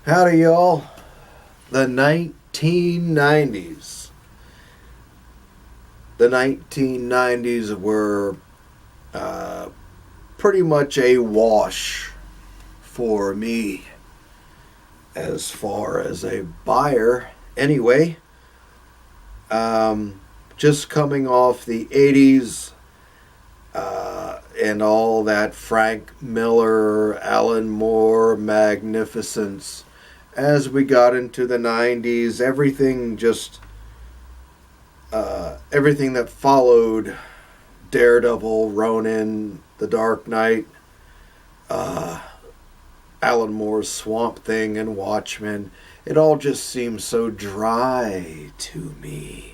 Howdy, y'all. The 1990s. The 1990s were pretty much a wash for me as far as a buyer. Anyway, just coming off the 80s and all that Frank Miller, Alan Moore magnificence. As we got into the 90s, everything that followed Daredevil, Ronin, The Dark Knight, Alan Moore's Swamp Thing, and Watchmen, it all just seemed so dry to me.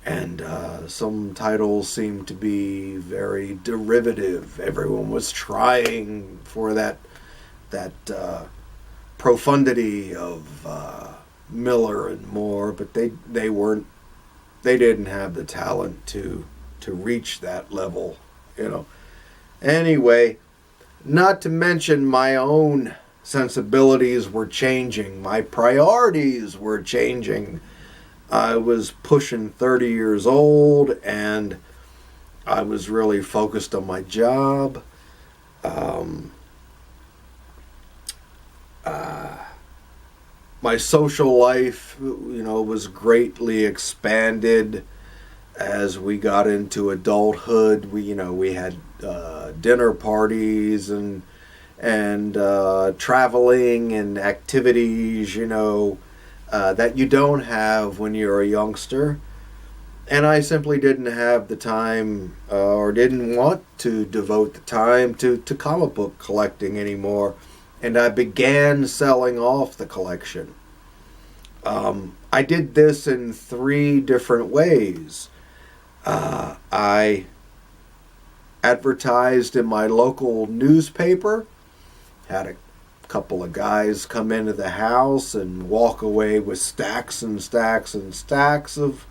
And some titles seemed to be very derivative. Everyone was trying for that profundity of Miller and Moore, but they didn't have the talent to reach that level, Anyway, not to mention my own sensibilities were changing. My priorities were changing. I was pushing 30 years old, and I was really focused on my job. My social life, was greatly expanded as we got into adulthood. We had dinner parties and traveling and activities, that you don't have when you're a youngster. And I simply didn't have the time or didn't want to devote the time to comic book collecting anymore. And I began selling off the collection. I did this in 3 different ways. I advertised in my local newspaper, had a couple of guys come into the house and walk away with stacks and stacks and stacks of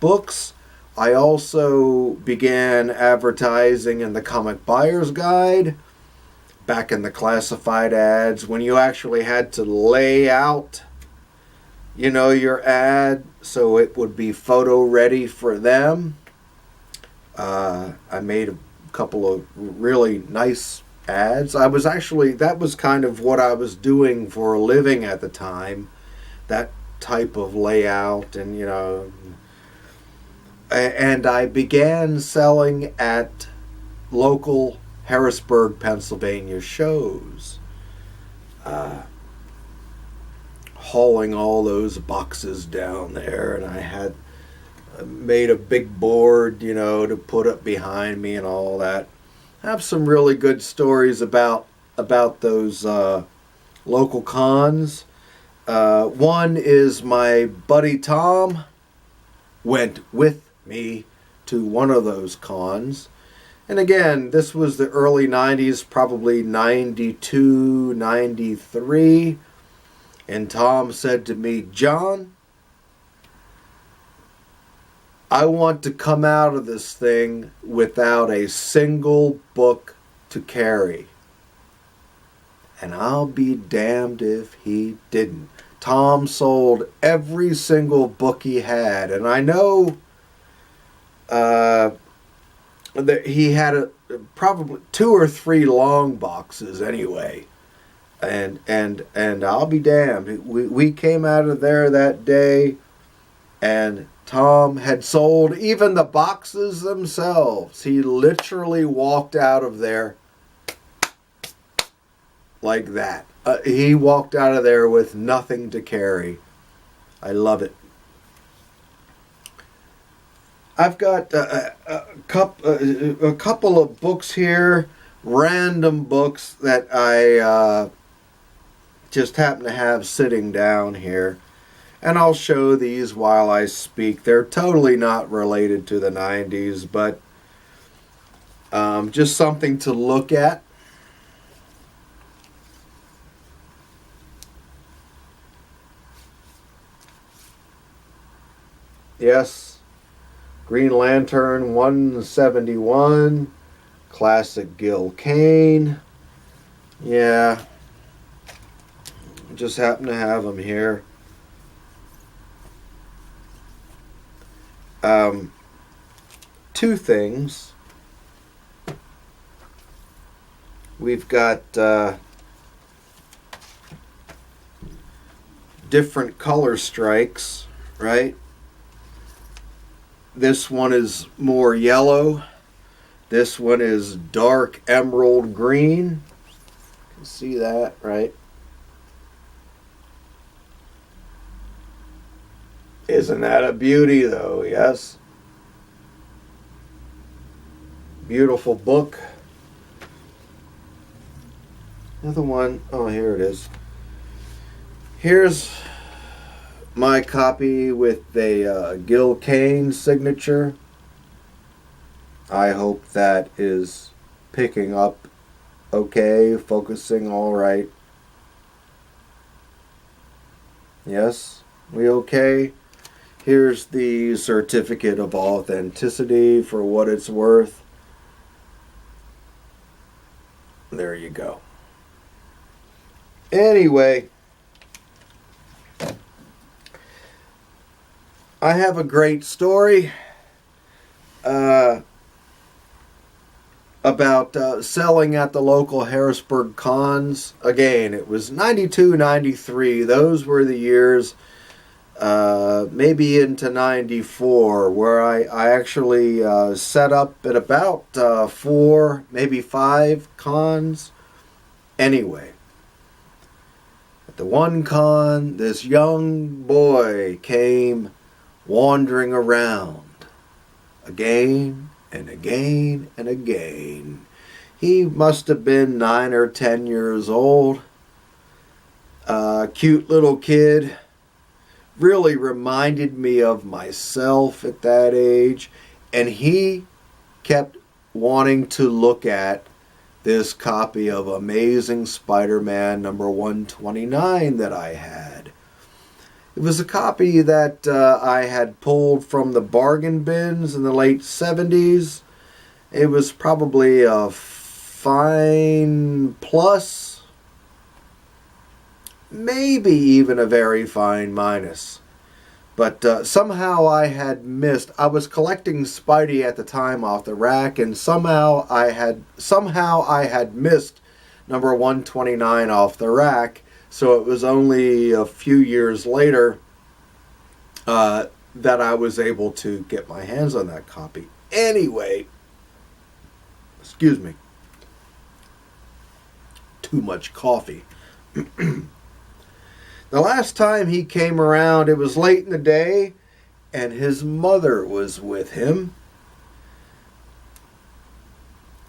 books. I also began advertising in the Comic Buyer's Guide, back in the classified ads, when you actually had to lay out, your ad so it would be photo ready for them. I made a couple of really nice ads. That was kind of what I was doing for a living at the time, that type of layout, and and I began selling at local Harrisburg, Pennsylvania shows, hauling all those boxes down there, and I had made a big board, to put up behind me and all that. I have some really good stories about those local cons. One is my buddy Tom went with me to one of those cons. And again, this was the early 90s, probably 92, 93. And Tom said to me, "John, I want to come out of this thing without a single book to carry." And I'll be damned if he didn't. Tom sold every single book he had. And I know that he had probably 2 or 3 long boxes anyway. And I'll be damned. We came out of there that day, and Tom had sold even the boxes themselves. He literally walked out of there like that. He walked out of there with nothing to carry. I love it. I've got a couple of books here, random books that I just happen to have sitting down here. And I'll show these while I speak. They're totally not related to the 90s, but just something to look at. Yes, Green Lantern 171, classic Gil Kane. Yeah, Just happen to have them here. Two things. We've got different color strikes, right? This one is more yellow. This one is dark emerald green. You can see that, right? Isn't that a beauty, though? Yes. Beautiful book. Another one. Oh, here it is. Here's my copy with a Gil Kane signature. I hope that is picking up okay, focusing all right. Yes, we okay? Here's the certificate of authenticity for what it's worth. There you go. Anyway, I have a great story about selling at the local Harrisburg cons. Again, it was 92, 93. Those were the years, maybe into 94, where I actually set up at about 4, maybe 5 cons. Anyway, at the one con, this young boy came wandering around again and again and again. He must have been 9 or 10 years old. Cute little kid. Really reminded me of myself at that age. And he kept wanting to look at this copy of Amazing Spider-Man number 129 that I had. It was a copy that I had pulled from the bargain bins in the late 70s. It was probably a fine plus, maybe even a very fine minus. But somehow I had missed. I was collecting Spidey at the time off the rack, and somehow I had missed number 129 off the rack. So it was only a few years later that I was able to get my hands on that copy. Anyway, excuse me. Too much coffee. The last time he came around, it was late in the day, and his mother was with him.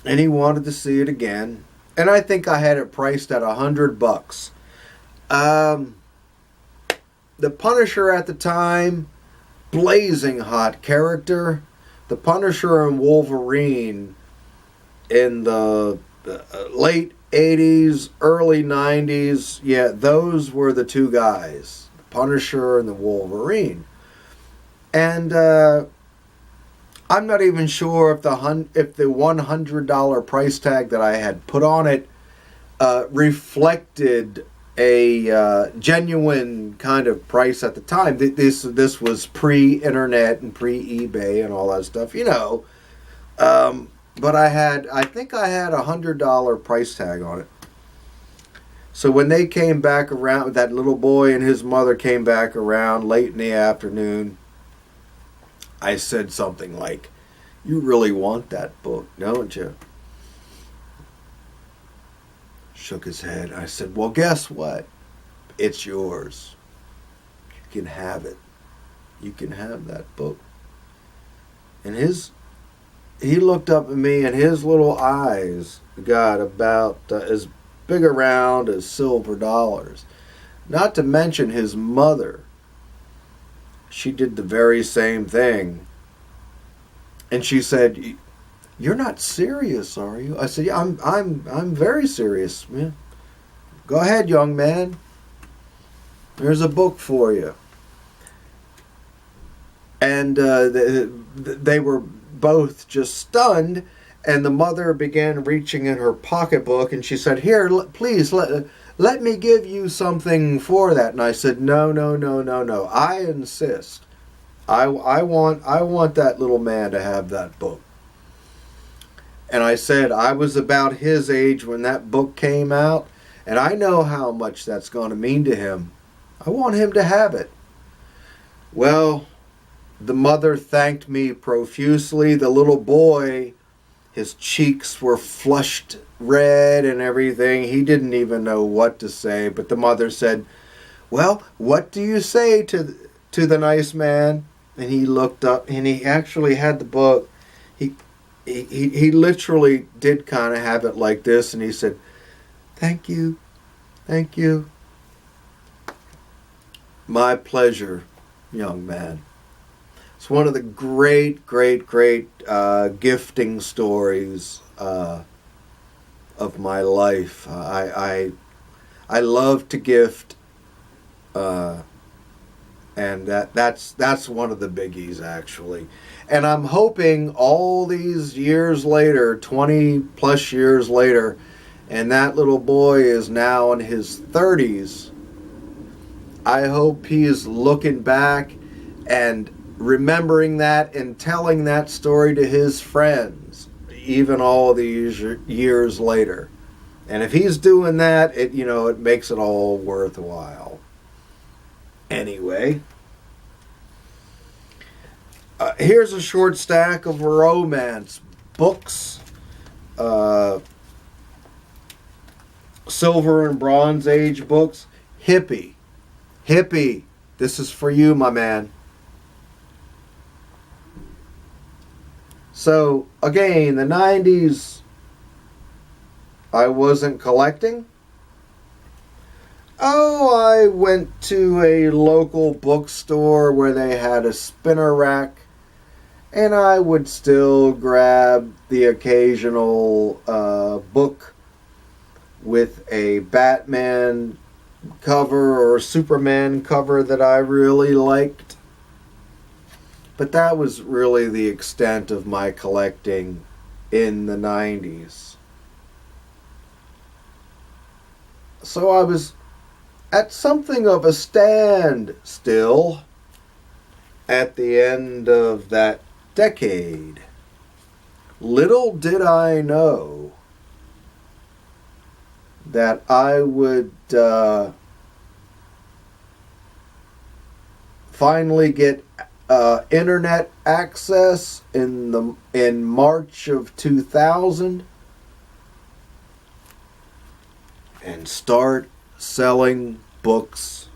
And he wanted to see it again. And I think I had it priced at $100. The Punisher at the time, blazing hot character. The Punisher and Wolverine in the late 80s, early 90s, yeah, those were the two guys, the Punisher and the Wolverine. And I'm not even sure if the $100 price tag that I had put on it reflected a genuine kind of price at the time. This was pre-internet and pre-eBay and all that stuff, you know. But I think I had a $100 price tag on it. So when they came back around, that little boy and his mother came back around late in the afternoon, I said something like, "You really want that book, don't you?" Shook his head. I said, "Well, guess what? It's yours. You can have it. You can have that book." And he looked up at me, and his little eyes got about as big around as silver dollars. Not to mention his mother. She did the very same thing. And she said, "You're not serious, are you?" I said, "Yeah, I'm very serious. Yeah. Go ahead, young man. There's a book for you." And they were both just stunned, and the mother began reaching in her pocketbook, and she said, "Here, please, let me give you something for that. And I said, no, no, no, no, no. I insist. I want that little man to have that book. And I said, I was about his age when that book came out, and I know how much that's going to mean to him. I want him to have it. Well, the mother thanked me profusely. The little boy, his cheeks were flushed red and everything. He didn't even know what to say, but the mother said, well, what do you say to the nice man? And he looked up, and he actually had the book. He literally did kind of have it like this, and he said, thank you, thank you. My pleasure, young man. It's one of the great, great, great gifting stories of my life. I love to gift, and that's one of the biggies, actually. And I'm hoping all these years later, 20 plus years later, and that little boy is now in his 30s, I hope he's looking back and remembering that and telling that story to his friends, even all these years later. And if he's doing that, it makes it all worthwhile. Anyway, here's a short stack of romance books, Silver and Bronze Age books. HIPPY, this is for you, my man. So, again, the 90s, I wasn't collecting. Oh, I went to a local bookstore where they had a spinner rack, and I would still grab the occasional book with a Batman cover or Superman cover that I really liked. But that was really the extent of my collecting in the 90s. So I was at something of a standstill at the end of that decade. Little did I know that I would finally get internet access in March of 2000 and start selling books,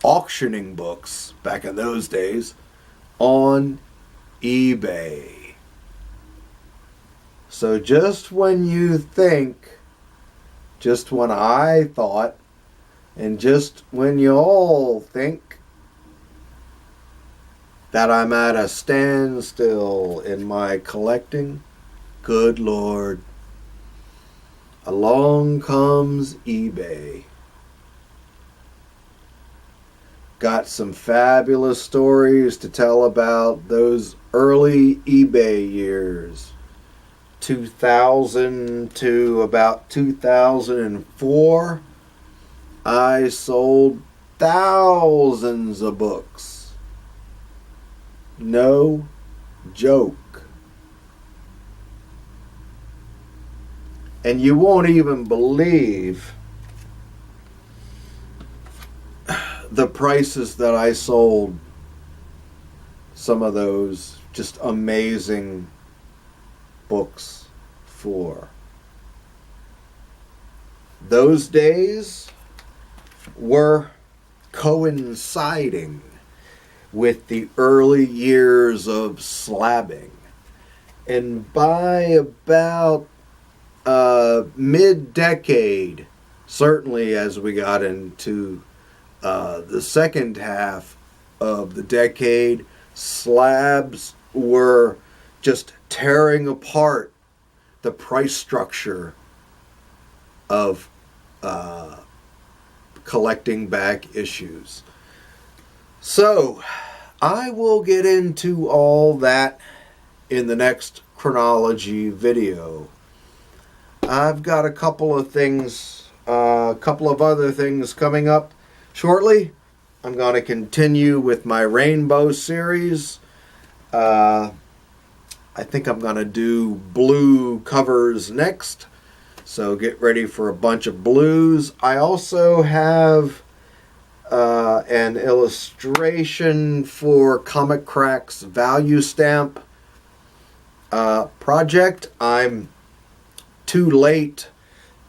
auctioning books back in those days, on eBay. So just when you think, just when I thought, and just when you all think that I'm at a standstill in my collecting, good Lord, along comes eBay. Got some fabulous stories to tell about those early eBay years. 2000 to about 2004, I sold thousands of books. No joke. And you won't even believe the prices that I sold some of those just amazing books for. Those days were coinciding with the early years of slabbing. And by about mid-decade, certainly as we got into the second half of the decade, slabs were just tearing apart the price structure of collecting back issues. So, I will get into all that in the next chronology video. I've got a couple of things a couple of other things coming up shortly. I'm going to continue with my Rainbow series. I think I'm going to do blue covers next. So get ready for a bunch of blues. I also have an illustration for comickKrakK's value stamp project. I'm too late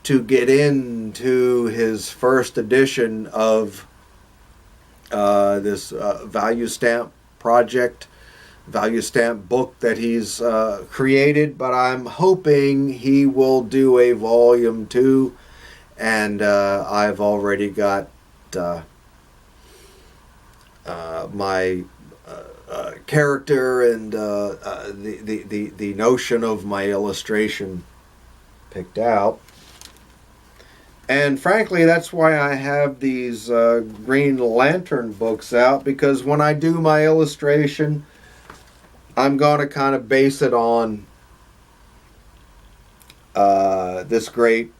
to get into his first edition of this value stamp project, value stamp book that he's created, but I'm hoping he will do a volume 2, and I've already got my character and the notion of my illustration picked out. And frankly, that's why I have these Green Lantern books out, because when I do my illustration, I'm going to kind of base it on this great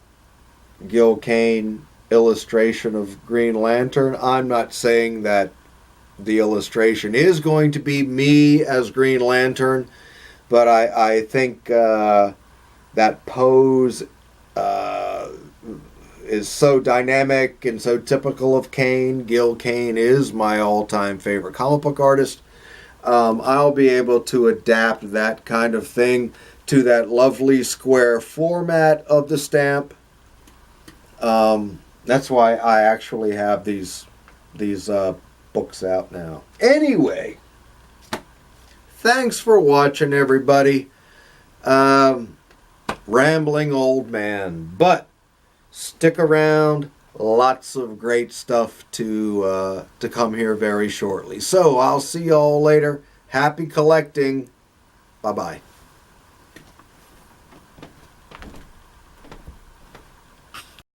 Gil Kane illustration of Green Lantern. I'm not saying that the illustration is going to be me as Green Lantern, but I think that pose is so dynamic and so typical of Kane. Gil Kane is my all-time favorite comic book artist. I'll be able to adapt that kind of thing to that lovely square format of the stamp. That's why I actually have these books out now. Anyway, thanks for watching, everybody. Rambling old man, but stick around. Lots of great stuff to come here very shortly. So I'll see y'all later. Happy collecting. Bye-bye.